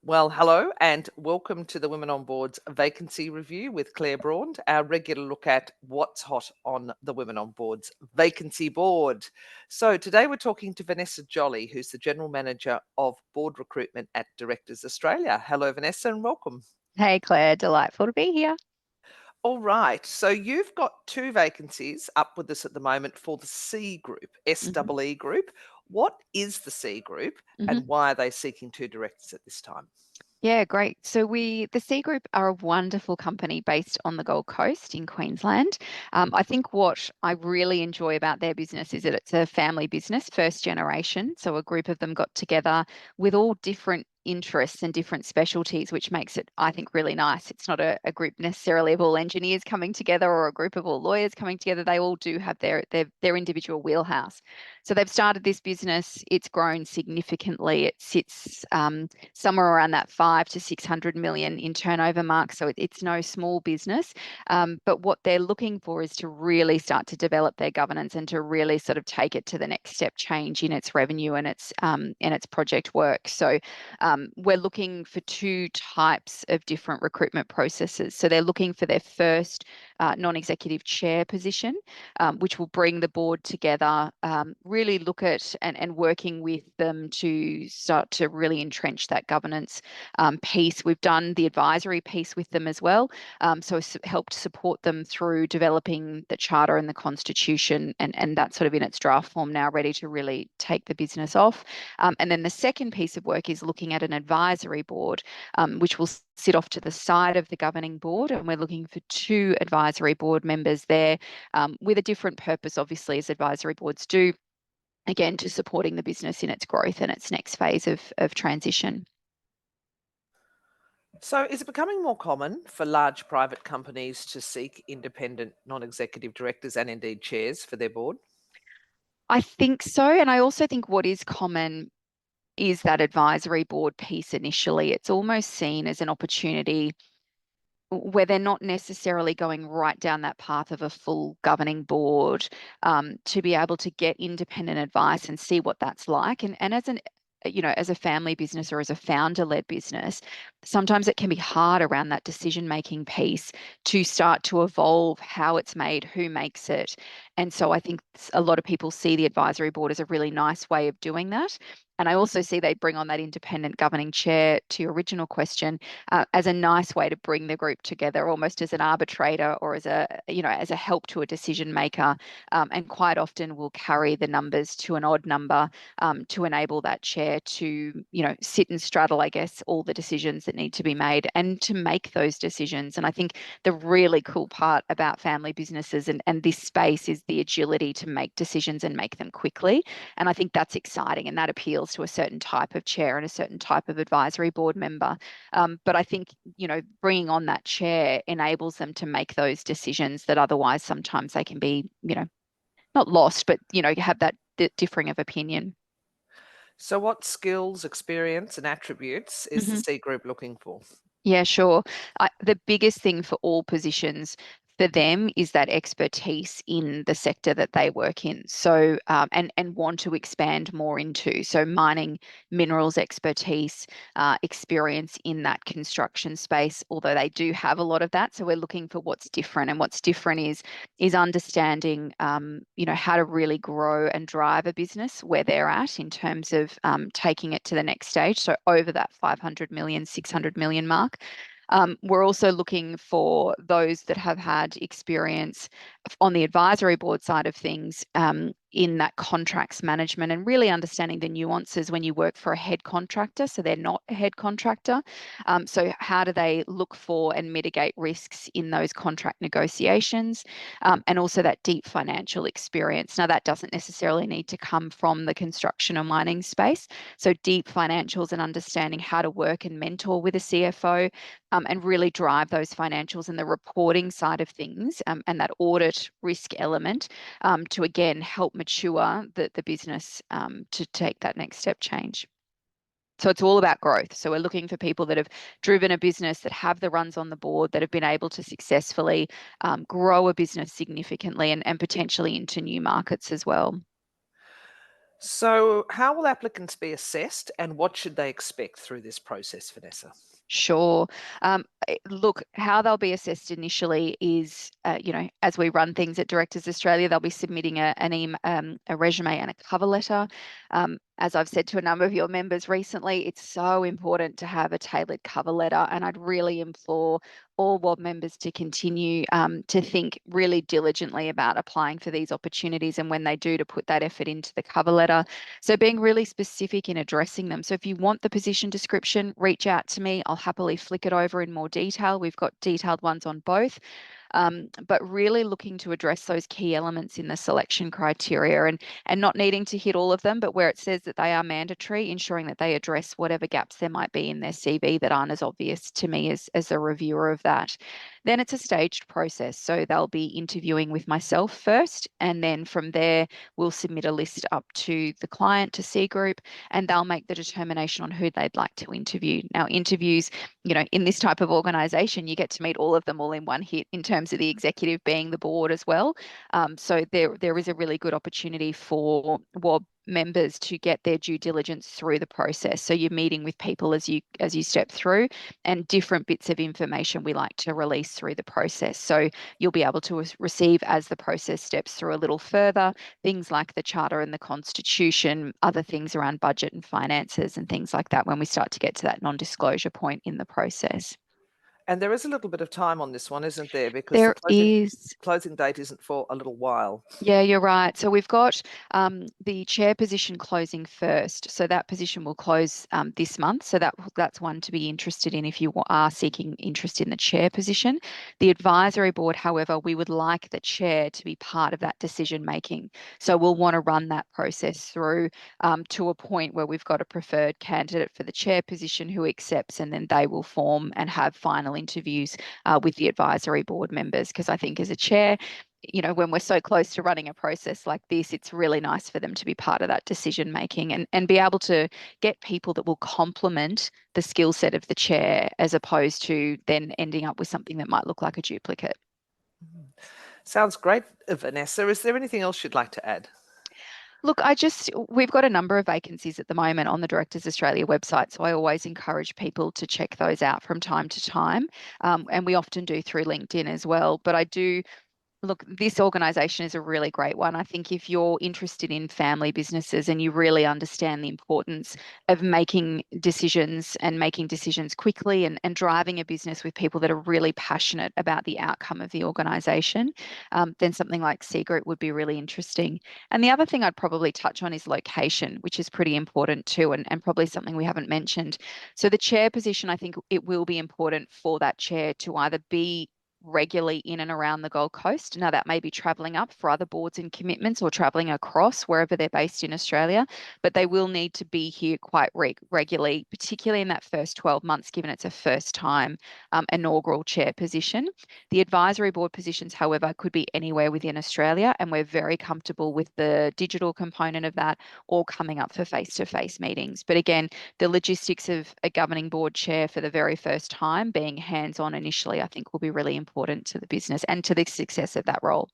Well, hello and welcome to the Women on Board's vacancy review with Claire Braund, our regular look at what's hot on the Women on Board's vacancy board. So today we're talking to Vanessa Jolly, who's the General Manager of Board Recruitment at Directors Australia. Hello, Vanessa, and welcome. Hey Claire, delightful to be here. All right, so you've got two vacancies up with us at the moment for the C Group, hmm SEE Group. What is the C Group hmm and why are they seeking two directors at this time? Yeah, great. So the C Group are a wonderful company based on the Gold Coast in Queensland. I think what I really enjoy about their business is that it's a family business, first generation. So a group of them got together with all different interests and different specialties, which makes it, I think, really nice. It's not a group necessarily of all engineers coming together or a group of all lawyers coming together. They all do have their individual wheelhouse. So they've started this business. It's grown significantly. It sits somewhere around that 5 to 600 million in turnover mark. So it's no small business. But what they're looking for is to really start to develop their governance and to really sort of take it to the next step change in its revenue and its project work. So we're looking for two types of different recruitment processes. So they're looking for their first non-executive chair position, which will bring the board together, really look at and working with them to start to really entrench that governance piece. We've done the advisory piece with them as well. So it's helped support them through developing the charter and the constitution, and that's sort of in its draft form now, ready to really take the business off. And then the second piece of work is looking at an advisory board, which will sit off to the side of the governing board. And we're looking for two advisory board members there, with a different purpose, obviously, as advisory boards do, again, to supporting the business in its growth and its next phase of transition. So, is it becoming more common for large private companies to seek independent non executive directors and indeed chairs for their board? I think so. And I also think what is common is that advisory board piece initially. It's almost seen as an opportunity where they're not necessarily going right down that path of a full governing board, to be able to get independent advice and see what that's like. And as as a family business or as a founder-led business, sometimes it can be hard around that decision-making piece to start to evolve how it's made, who makes it. And so I think a lot of people see the advisory board as a really nice way of doing that. And I also see they bring on that independent governing chair, to your original question, as a nice way to bring the group together, almost as an arbitrator or as a help to a decision maker, and quite often will carry the numbers to an odd number, to enable that chair to sit and straddle, I guess, all the decisions that need to be made and to make those decisions. And I think the really cool part about family businesses and this space is the agility to make decisions and make them quickly. And I think that's exciting, and that appeals to a certain type of chair and a certain type of advisory board member. But I think, bringing on that chair enables them to make those decisions that otherwise sometimes they can be, not lost, but, have that differing of opinion. So, what skills, experience, and attributes is the Mhm. C Group looking for? Yeah, sure. The biggest thing for all positions for them is that expertise in the sector that they work in. So, and want to expand more into. So, mining, minerals expertise, experience in that construction space. Although they do have a lot of that, so we're looking for what's different. And what's different is understanding, how to really grow and drive a business where they're at in terms of taking it to the next stage. So over that 500 million, 600 million mark. We're also looking for those that have had experience on the advisory board side of things, in that contracts management and really understanding the nuances when you work for a head contractor. So they're not a head contractor. So how do they look for and mitigate risks in those contract negotiations? And also that deep financial experience. Now, that doesn't necessarily need to come from the construction or mining space. So deep financials and understanding how to work and mentor with a CFO, and really drive those financials and the reporting side of things, and that audit risk element, to again help mature the business, to take that next step change. So it's all about growth. So we're looking for people that have driven a business, that have the runs on the board, that have been able to successfully grow a business significantly and potentially into new markets as well. So, how will applicants be assessed and what should they expect through this process, Vanessa? Sure. Look, how they'll be assessed initially is, as we run things at Directors Australia, they'll be submitting a resume and a cover letter. As I've said to a number of your members recently, it's so important to have a tailored cover letter, and I'd really implore all WOB members to continue to think really diligently about applying for these opportunities, and when they do, to put that effort into the cover letter. So being really specific in addressing them. So if you want the position description, reach out to me. I'll happily flick it over in more detail. We've got detailed ones on both. But really looking to address those key elements in the selection criteria, and not needing to hit all of them, but where it says that they are mandatory, ensuring that they address whatever gaps there might be in their CV that aren't as obvious to me as a reviewer of that. Then it's a staged process. So they'll be interviewing with myself first, and then from there, we'll submit a list up to the client, to C Group, and they'll make the determination on who they'd like to interview. Now, interviews, in this type of organization, you get to meet all of them all in one hit, in terms of the executive being the board as well. So there is a really good opportunity for WOB members to get their due diligence through the process. So you're meeting with people as you step through, and different bits of information we like to release through the process. So you'll be able to receive, as the process steps through a little further, things like the charter and the constitution, other things around budget and finances and things like that when we start to get to that non-disclosure point in the process. And there is a little bit of time on this one, isn't there? Because the There is. closing date isn't for a little while. Yeah, you're right. So we've got the chair position closing first. So that position will close this month. So that's one to be interested in if you are seeking interest in the chair position. The advisory board, however, we would like the chair to be part of that decision making. So we'll want to run that process through to a point where we've got a preferred candidate for the chair position who accepts, and then they will form and have final interviews with the advisory board members. Because I think as a chair, when we're so close to running a process like this, it's really nice for them to be part of that decision making, and be able to get people that will complement the skill set of the chair, as opposed to then ending up with something that might look like a duplicate. Sounds great, Vanessa. Is there anything else you'd like to add? Look, we've got a number of vacancies at the moment on the Directors Australia website, so I always encourage people to check those out from time to time. And we often do through LinkedIn as well. But I do Look, this organisation is a really great one. I think if you're interested in family businesses and you really understand the importance of making decisions, and making decisions quickly, and driving a business with people that are really passionate about the outcome of the organisation, then something like C Group would be really interesting. And the other thing I'd probably touch on is location, which is pretty important too, and probably something we haven't mentioned. So the chair position, I think it will be important for that chair to either be regularly in and around the Gold Coast. Now, that may be travelling up for other boards and commitments, or travelling across wherever they're based in Australia, but they will need to be here quite regularly, particularly in that first 12 months, given it's a first time inaugural chair position. The advisory board positions, however, could be anywhere within Australia, and we're very comfortable with the digital component of that, or coming up for face-to-face meetings. But again, the logistics of a governing board chair for the very first time, being hands-on initially, I think will be really important to the business and to the success of that role.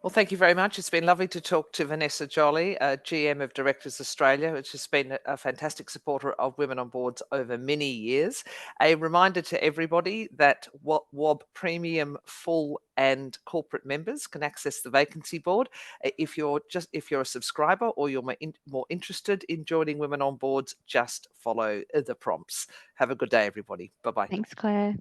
Well, thank you very much. It's been lovely to talk to Vanessa Jolly, GM of Directors Australia, which has been a fantastic supporter of women on boards over many years. A reminder to everybody that WOB Premium, Full and Corporate members can access the vacancy board. If you're a subscriber, or you're more interested in joining women on boards, just follow the prompts. Have a good day, everybody. Bye-bye. Thanks, Claire.